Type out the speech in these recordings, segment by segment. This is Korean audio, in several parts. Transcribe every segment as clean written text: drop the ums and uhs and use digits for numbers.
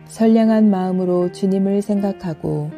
선량한 마음으로 주님을 생각하고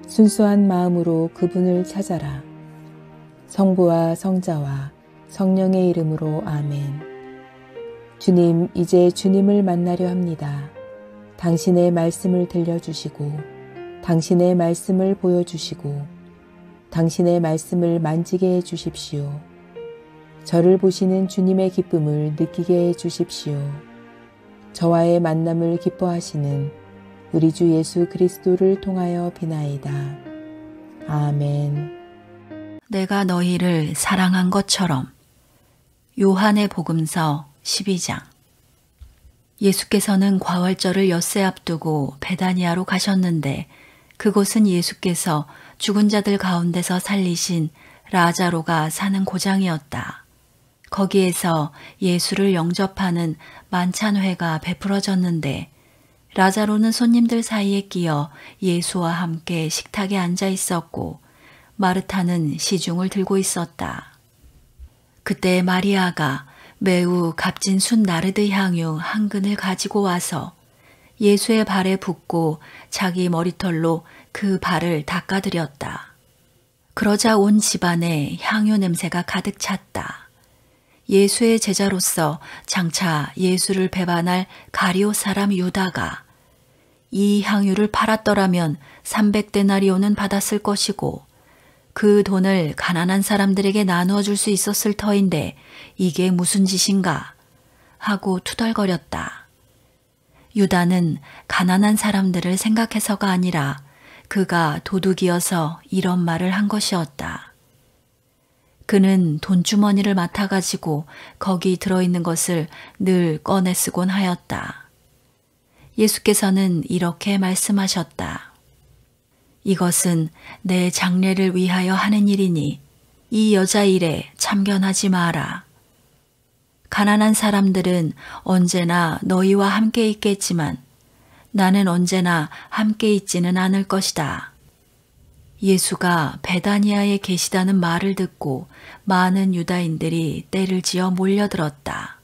순수한 마음으로 그분을 찾아라. 성부와 성자와 성령의 이름으로 아멘. 주님, 이제 주님을 만나려 합니다. 당신의 말씀을 들려주시고 당신의 말씀을 보여주시고 당신의 말씀을 만지게 해주십시오. 저를 보시는 주님의 기쁨을 느끼게 해주십시오. 저와의 만남을 기뻐하시는 우리 주 예수 그리스도를 통하여 비나이다. 아멘. 내가 너희를 사랑한 것처럼. 요한의 복음서 12장. 예수께서는 과월절을 엿새 앞두고 베다니아로 가셨는데 그곳은 예수께서 죽은 자들 가운데서 살리신 라자로가 사는 고장이었다. 거기에서 예수를 영접하는 만찬회가 베풀어졌는데 라자로는 손님들 사이에 끼어 예수와 함께 식탁에 앉아 있었고 마르타는 시중을 들고 있었다. 그때 마리아가 매우 값진 순 나르드 향유 한 근을 가지고 와서 예수의 발에 붓고 자기 머리털로 그 발을 닦아드렸다. 그러자 온 집안에 향유 냄새가 가득 찼다. 예수의 제자로서 장차 예수를 배반할 가룟 사람 유다가 이 향유를 팔았더라면 300데나리온은 받았을 것이고 그 돈을 가난한 사람들에게 나누어 줄 수 있었을 터인데 이게 무슨 짓인가 하고 투덜거렸다. 유다는 가난한 사람들을 생각해서가 아니라 그가 도둑이어서 이런 말을 한 것이었다. 그는 돈주머니를 맡아가지고 거기 들어있는 것을 늘 꺼내 쓰곤 하였다. 예수께서는 이렇게 말씀하셨다. 이것은 내 장례를 위하여 하는 일이니 이 여자 일에 참견하지 마라. 가난한 사람들은 언제나 너희와 함께 있겠지만 나는 언제나 함께 있지는 않을 것이다. 예수가 베다니아에 계시다는 말을 듣고 많은 유다인들이 떼를 지어 몰려들었다.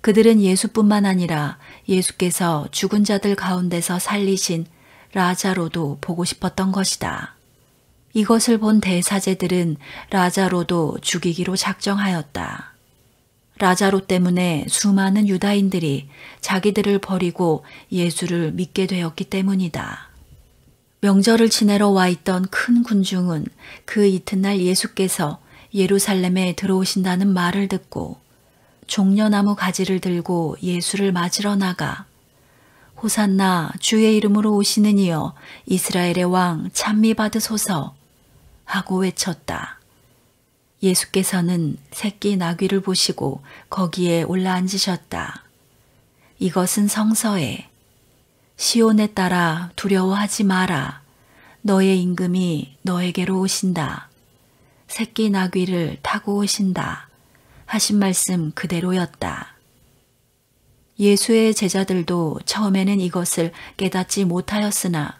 그들은 예수뿐만 아니라 예수께서 죽은 자들 가운데서 살리신 라자로도 보고 싶었던 것이다. 이것을 본 대사제들은 라자로도 죽이기로 작정하였다. 라자로 때문에 수많은 유다인들이 자기들을 버리고 예수를 믿게 되었기 때문이다. 명절을 지내러 와 있던 큰 군중은 그 이튿날 예수께서 예루살렘에 들어오신다는 말을 듣고 종려나무 가지를 들고 예수를 맞으러 나가 호산나 주의 이름으로 오시는 이여 이스라엘의 왕 찬미 받으소서 하고 외쳤다. 예수께서는 새끼 나귀를 보시고 거기에 올라앉으셨다. 이것은 성서에 시온에 따라 두려워하지 마라. 너의 임금이 너에게로 오신다. 새끼 나귀를 타고 오신다. 하신 말씀 그대로였다. 예수의 제자들도 처음에는 이것을 깨닫지 못하였으나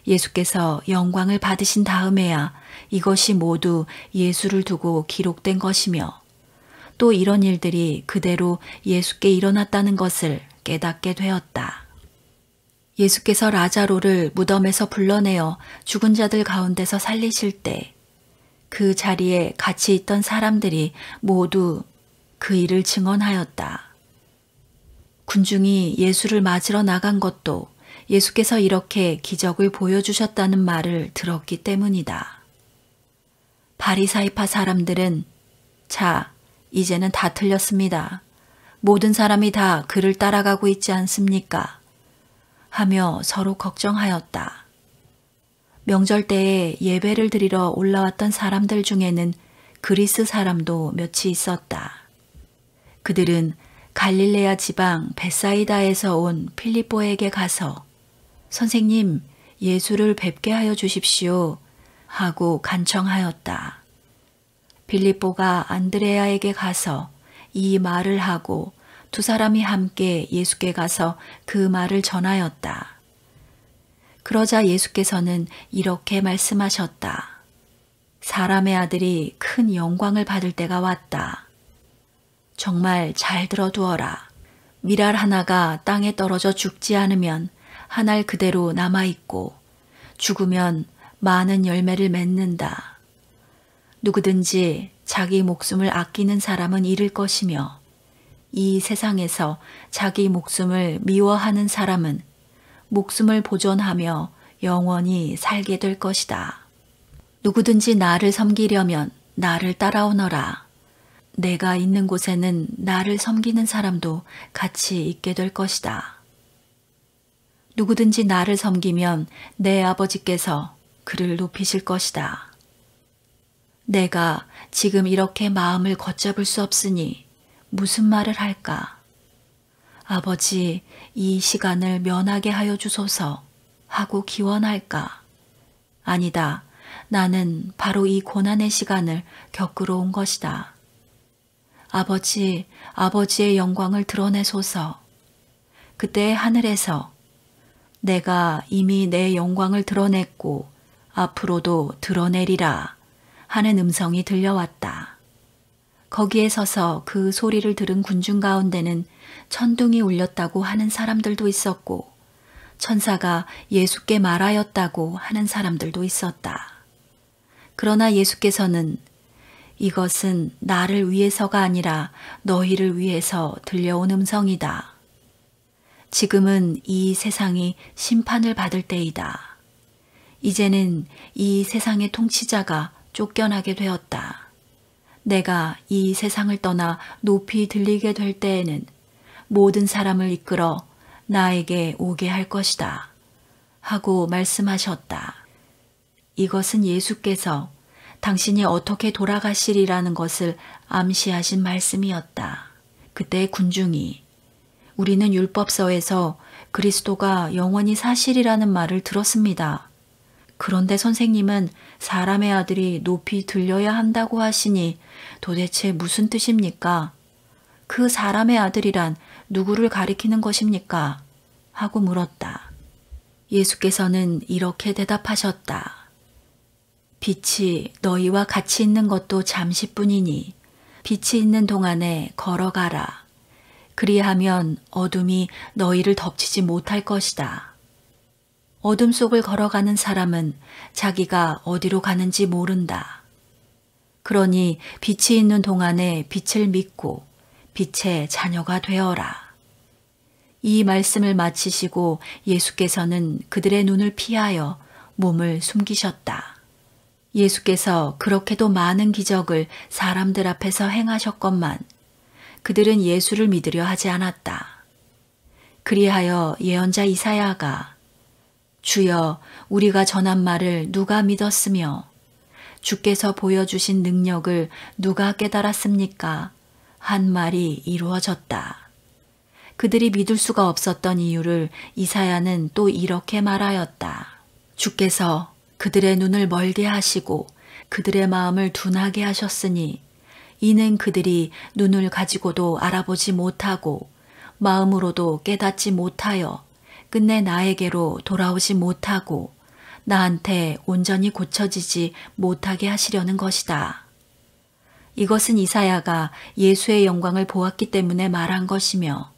예수께서 영광을 받으신 다음에야 이것이 모두 예수를 두고 기록된 것이며 또 이런 일들이 그대로 예수께 일어났다는 것을 깨닫게 되었다. 예수께서 라자로를 무덤에서 불러내어 죽은 자들 가운데서 살리실 때 그 자리에 같이 있던 사람들이 모두 그 일을 증언하였다. 군중이 예수를 맞으러 나간 것도 예수께서 이렇게 기적을 보여주셨다는 말을 들었기 때문이다. 바리사이파 사람들은 자, 이제는 다 틀렸습니다. 모든 사람이 다 그를 따라가고 있지 않습니까? 하며 서로 걱정하였다. 명절 때에 예배를 드리러 올라왔던 사람들 중에는 그리스 사람도 몇이 있었다. 그들은 갈릴레아 지방 벳사이다에서 온 필립보에게 가서 선생님, 예수를 뵙게 하여 주십시오 하고 간청하였다. 필립보가 안드레아에게 가서 이 말을 하고 두 사람이 함께 예수께 가서 그 말을 전하였다. 그러자 예수께서는 이렇게 말씀하셨다. 사람의 아들이 큰 영광을 받을 때가 왔다. 정말 잘 들어두어라. 밀알 하나가 땅에 떨어져 죽지 않으면 한 알 그대로 남아있고 죽으면 많은 열매를 맺는다. 누구든지 자기 목숨을 아끼는 사람은 잃을 것이며 이 세상에서 자기 목숨을 미워하는 사람은 목숨을 보존하며 영원히 살게 될 것이다. 누구든지 나를 섬기려면 나를 따라오너라. 내가 있는 곳에는 나를 섬기는 사람도 같이 있게 될 것이다. 누구든지 나를 섬기면 내 아버지께서 그를 높이실 것이다. 내가 지금 이렇게 마음을 걷잡을 수 없으니 무슨 말을 할까? 아버지, 이 시간을 면하게 하여 주소서 하고 기원할까? 아니다. 나는 바로 이 고난의 시간을 겪으러 온 것이다. 아버지, 아버지의 영광을 드러내소서. 그때 하늘에서 내가 이미 내 영광을 드러냈고 앞으로도 드러내리라 하는 음성이 들려왔다. 거기에 서서 그 소리를 들은 군중 가운데는 천둥이 울렸다고 하는 사람들도 있었고 천사가 예수께 말하였다고 하는 사람들도 있었다. 그러나 예수께서는 이것은 나를 위해서가 아니라 너희를 위해서 들려온 음성이다. 지금은 이 세상이 심판을 받을 때이다. 이제는 이 세상의 통치자가 쫓겨나게 되었다. 내가 이 세상을 떠나 높이 들리게 될 때에는 모든 사람을 이끌어 나에게 오게 할 것이다. 하고 말씀하셨다. 이것은 예수께서 당신이 어떻게 돌아가시리라는 것을 암시하신 말씀이었다. 그때 군중이 우리는 율법서에서 그리스도가 영원히 사시리라는 말을 들었습니다. 그런데 선생님은 사람의 아들이 높이 들려야 한다고 하시니 도대체 무슨 뜻입니까? 그 사람의 아들이란 누구를 가리키는 것입니까? 하고 물었다. 예수께서는 이렇게 대답하셨다. 빛이 너희와 같이 있는 것도 잠시뿐이니 빛이 있는 동안에 걸어가라. 그리하면 어둠이 너희를 덮치지 못할 것이다. 어둠 속을 걸어가는 사람은 자기가 어디로 가는지 모른다. 그러니 빛이 있는 동안에 빛을 믿고 빛의 자녀가 되어라. 이 말씀을 마치시고 예수께서는 그들의 눈을 피하여 몸을 숨기셨다. 예수께서 그렇게도 많은 기적을 사람들 앞에서 행하셨건만 그들은 예수를 믿으려 하지 않았다. 그리하여 예언자 이사야가 주여 우리가 전한 말을 누가 믿었으며 주께서 보여주신 능력을 누가 깨달았습니까? 한 말이 이루어졌다. 그들이 믿을 수가 없었던 이유를 이사야는 또 이렇게 말하였다. 주께서 그들의 눈을 멀게 하시고 그들의 마음을 둔하게 하셨으니 이는 그들이 눈을 가지고도 알아보지 못하고 마음으로도 깨닫지 못하여 끝내 나에게로 돌아오지 못하고 나한테 온전히 고쳐지지 못하게 하시려는 것이다. 이것은 이사야가 예수의 영광을 보았기 때문에 말한 것이며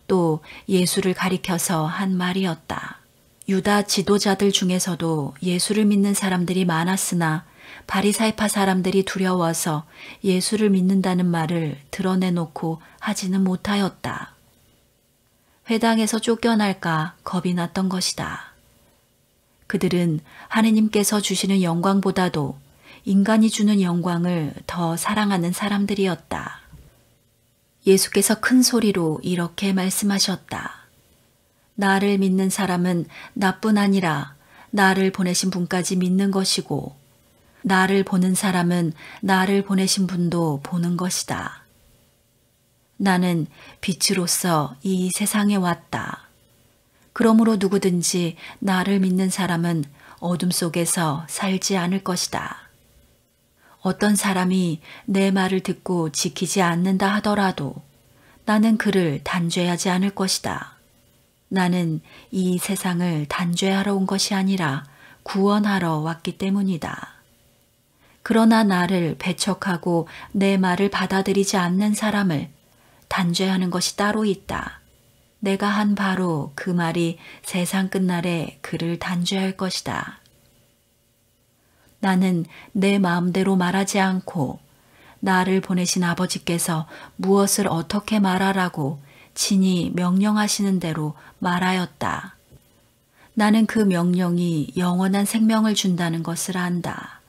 또 예수를 가리켜서 한 말이었다. 유다 지도자들 중에서도 예수를 믿는 사람들이 많았으나 바리사이파 사람들이 두려워서 예수를 믿는다는 말을 드러내놓고 하지는 못하였다. 회당에서 쫓겨날까 겁이 났던 것이다. 그들은 하느님께서 주시는 영광보다도 인간이 주는 영광을 더 사랑하는 사람들이었다. 예수께서 큰 소리로 이렇게 말씀하셨다. 나를 믿는 사람은 나뿐 아니라 나를 보내신 분까지 믿는 것이고 나를 보는 사람은 나를 보내신 분도 보는 것이다. 나는 빛으로서 이 세상에 왔다. 그러므로 누구든지 나를 믿는 사람은 어둠 속에서 살지 않을 것이다. 어떤 사람이 내 말을 듣고 지키지 않는다 하더라도 나는 그를 단죄하지 않을 것이다. 나는 이 세상을 단죄하러 온 것이 아니라 구원하러 왔기 때문이다. 그러나 나를 배척하고 내 말을 받아들이지 않는 사람을 단죄하는 것이 따로 있다. 내가 한 바로 그 말이 세상 끝날에 그를 단죄할 것이다. 나는 내 마음대로 말하지 않고 나를 보내신 아버지께서 무엇을 어떻게 말하라고 친히 명령하시는 대로 말하였다. 나는 그 명령이 영원한 생명을 준다는 것을 안다.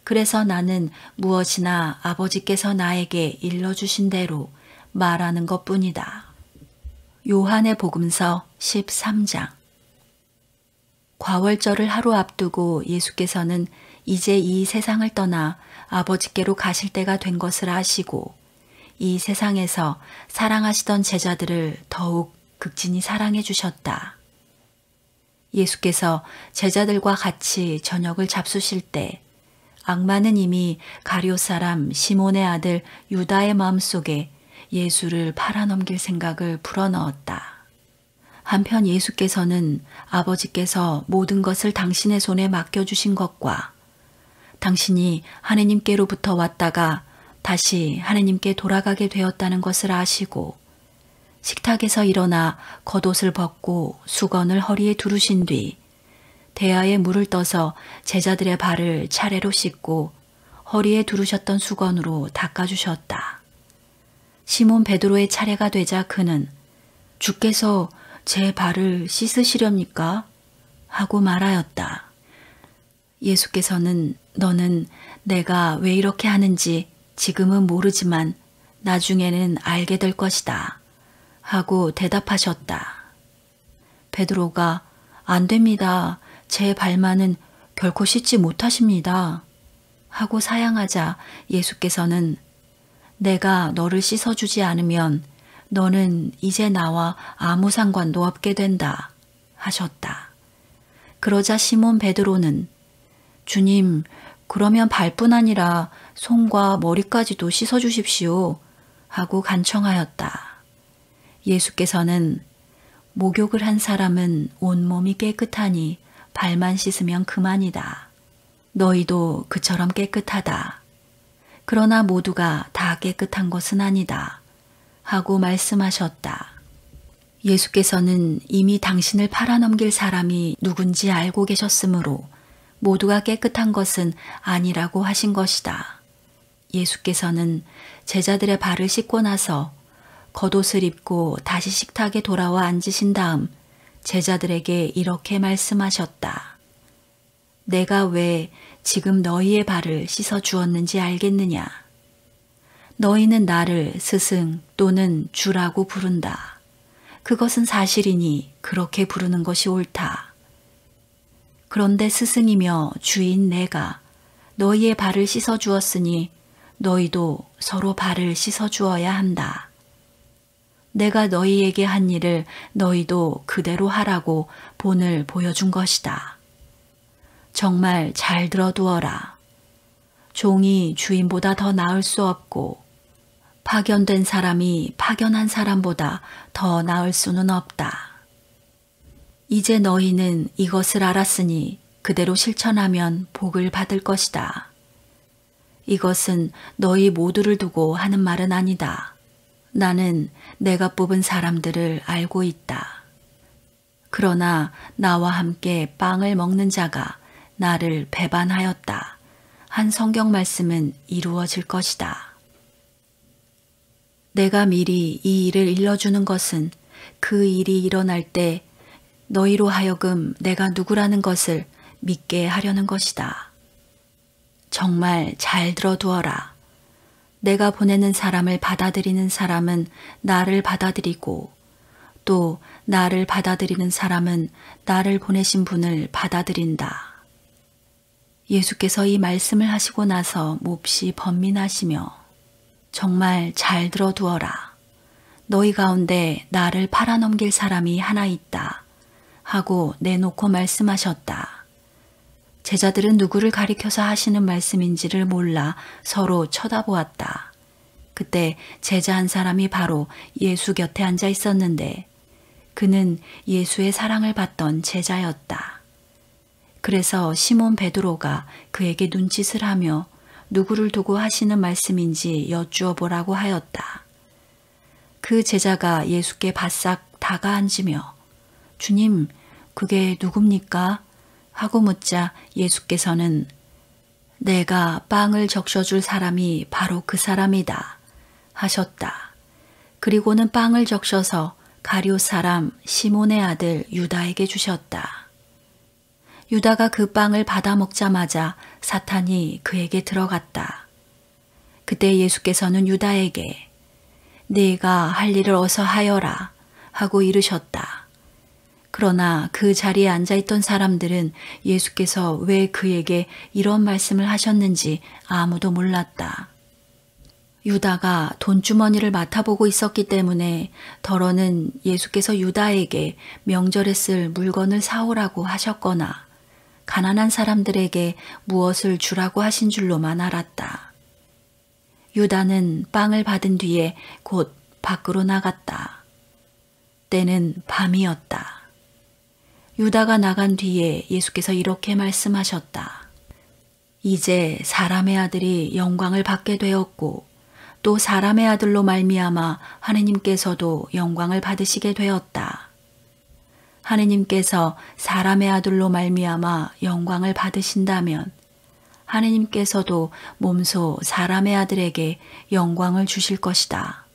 그래서 나는 무엇이나 아버지께서 나에게 일러주신 대로 말하는 것뿐이다. 요한의 복음서 13장. 과월절을 하루 앞두고 예수께서는 이제 이 세상을 떠나 아버지께로 가실 때가 된 것을 아시고 이 세상에서 사랑하시던 제자들을 더욱 극진히 사랑해 주셨다. 예수께서 제자들과 같이 저녁을 잡수실 때 악마는 이미 가룟 사람 시몬의 아들 유다의 마음속에 예수를 팔아넘길 생각을 불어넣었다. 한편 예수께서는 아버지께서 모든 것을 당신의 손에 맡겨주신 것과 당신이 하느님께로부터 왔다가 다시 하느님께 돌아가게 되었다는 것을 아시고 식탁에서 일어나 겉옷을 벗고 수건을 허리에 두르신 뒤 대야에 물을 떠서 제자들의 발을 차례로 씻고 허리에 두르셨던 수건으로 닦아주셨다. 시몬 베드로의 차례가 되자 그는 주께서 제 발을 씻으시렵니까? 하고 말하였다. 예수께서는 너는 내가 왜 이렇게 하는지 지금은 모르지만 나중에는 알게 될 것이다. 하고 대답하셨다. 베드로가 안 됩니다. 제 발만은 결코 씻지 못하십니다. 하고 사양하자 예수께서는 내가 너를 씻어주지 않으면 너는 이제 나와 아무 상관도 없게 된다. 하셨다. 그러자 시몬 베드로는 주님, 그러면 발뿐 아니라 손과 머리까지도 씻어주십시오. 하고 간청하였다. 예수께서는 목욕을 한 사람은 온몸이 깨끗하니 발만 씻으면 그만이다. 너희도 그처럼 깨끗하다. 그러나 모두가 다 깨끗한 것은 아니다. 하고 말씀하셨다. 예수께서는 이미 당신을 팔아넘길 사람이 누군지 알고 계셨으므로 모두가 깨끗한 것은 아니라고 하신 것이다. 예수께서는 제자들의 발을 씻고 나서 겉옷을 입고 다시 식탁에 돌아와 앉으신 다음 제자들에게 이렇게 말씀하셨다. 내가 왜 지금 너희의 발을 씻어 주었는지 알겠느냐? 너희는 나를 스승 또는 주라고 부른다. 그것은 사실이니 그렇게 부르는 것이 옳다. 그런데 스승이며 주인 내가 너희의 발을 씻어 주었으니 너희도 서로 발을 씻어 주어야 한다. 내가 너희에게 한 일을 너희도 그대로 하라고 본을 보여준 것이다. 정말 잘 들어두어라. 종이 주인보다 더 나을 수 없고 파견된 사람이 파견한 사람보다 더 나을 수는 없다. 이제 너희는 이것을 알았으니 그대로 실천하면 복을 받을 것이다. 이것은 너희 모두를 두고 하는 말은 아니다. 나는 내가 뽑은 사람들을 알고 있다. 그러나 나와 함께 빵을 먹는 자가 나를 배반하였다. 한 성경 말씀은 이루어질 것이다. 내가 미리 이 일을 일러주는 것은 그 일이 일어날 때 너희로 하여금 내가 누구라는 것을 믿게 하려는 것이다. 정말 잘 들어두어라. 내가 보내는 사람을 받아들이는 사람은 나를 받아들이고 또 나를 받아들이는 사람은 나를 보내신 분을 받아들인다. 예수께서 이 말씀을 하시고 나서 몹시 번민하시며 정말 잘 들어두어라. 너희 가운데 나를 팔아넘길 사람이 하나 있다. 하고 내놓고 말씀하셨다. 제자들은 누구를 가리켜서 하시는 말씀인지를 몰라 서로 쳐다보았다. 그때 제자 한 사람이 바로 예수 곁에 앉아 있었는데 그는 예수의 사랑을 받던 제자였다. 그래서 시몬 베드로가 그에게 눈짓을 하며 누구를 두고 하시는 말씀인지 여쭈어 보라고 하였다. 그 제자가 예수께 바싹 다가앉으며 주님, 그게 누굽니까? 하고 묻자 예수께서는 내가 빵을 적셔줄 사람이 바로 그 사람이다 하셨다. 그리고는 빵을 적셔서 가룟 사람 시몬의 아들 유다에게 주셨다. 유다가 그 빵을 받아 먹자마자 사탄이 그에게 들어갔다. 그때 예수께서는 유다에게 네가 할 일을 어서 하여라 하고 이르셨다. 그러나 그 자리에 앉아있던 사람들은 예수께서 왜 그에게 이런 말씀을 하셨는지 아무도 몰랐다. 유다가 돈주머니를 맡아보고 있었기 때문에 더러는 예수께서 유다에게 명절에 쓸 물건을 사오라고 하셨거나 가난한 사람들에게 무엇을 주라고 하신 줄로만 알았다. 유다는 빵을 받은 뒤에 곧 밖으로 나갔다. 때는 밤이었다. 유다가 나간 뒤에 예수께서 이렇게 말씀하셨다. 이제 사람의 아들이 영광을 받게 되었고 또 사람의 아들로 말미암아 하느님께서도 영광을 받으시게 되었다. 하느님께서 사람의 아들로 말미암아 영광을 받으신다면 하느님께서도 몸소 사람의 아들에게 영광을 주실 것이다.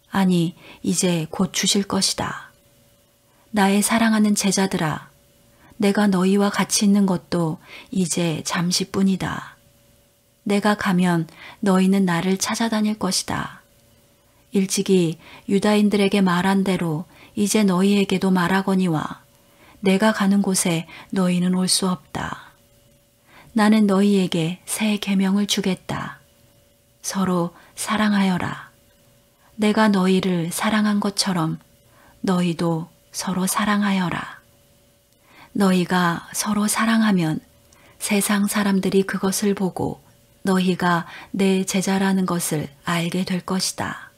아니, 이제 곧 주실 것이다. 나의 사랑하는 제자들아, 내가 너희와 같이 있는 것도 이제 잠시뿐이다. 내가 가면 너희는 나를 찾아다닐 것이다. 일찍이 유다인들에게 말한 대로 이제 너희에게도 말하거니와 내가 가는 곳에 너희는 올 수 없다. 나는 너희에게 새 계명을 주겠다. 서로 사랑하여라. 내가 너희를 사랑한 것처럼 너희도 서로 사랑하여라. 너희가 서로 사랑하면 세상 사람들이 그것을 보고 너희가 내 제자라는 것을 알게 될 것이다.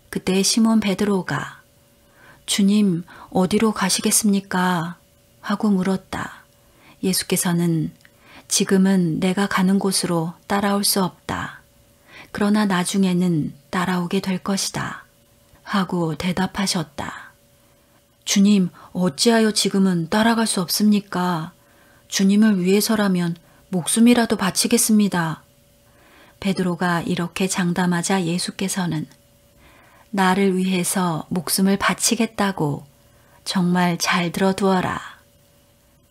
그때 시몬 베드로가 주님, 어디로 가시겠습니까? 하고 물었다. 예수께서는 지금은 내가 가는 곳으로 따라올 수 없다. 그러나 나중에는 따라오게 될 것이다. 하고 대답하셨다. 주님, 어찌하여 지금은 따라갈 수 없습니까? 주님을 위해서라면 목숨이라도 바치겠습니다. 베드로가 이렇게 장담하자 예수께서는 나를 위해서 목숨을 바치겠다고 정말 잘 들어두어라.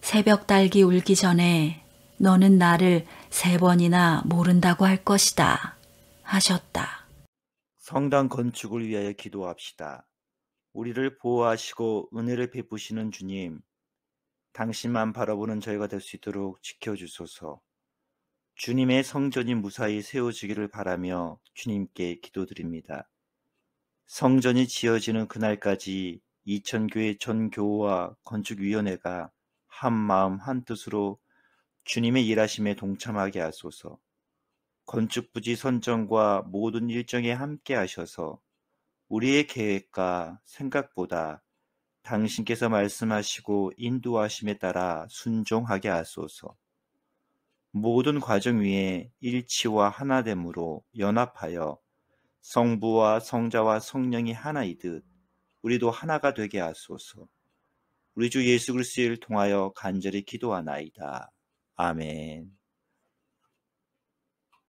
새벽 달기 울기 전에 너는 나를 3번이나 모른다고 할 것이다. 하셨다. 성당 건축을 위하여 기도합시다. 우리를 보호하시고 은혜를 베푸시는 주님, 당신만 바라보는 저희가 될 수 있도록 지켜주소서. 주님의 성전이 무사히 세워지기를 바라며 주님께 기도드립니다. 성전이 지어지는 그날까지 이천교회 전 교우와 건축위원회가 한 마음 한 뜻으로 주님의 일하심에 동참하게 하소서. 건축부지 선정과 모든 일정에 함께 하셔서 우리의 계획과 생각보다 당신께서 말씀하시고 인도하심에 따라 순종하게 하소서. 모든 과정 위에 일치와 하나됨으로 연합하여 성부와 성자와 성령이 하나이듯 우리도 하나가 되게 하소서. 우리 주 예수 그리스도를 통하여 간절히 기도하나이다. 아멘.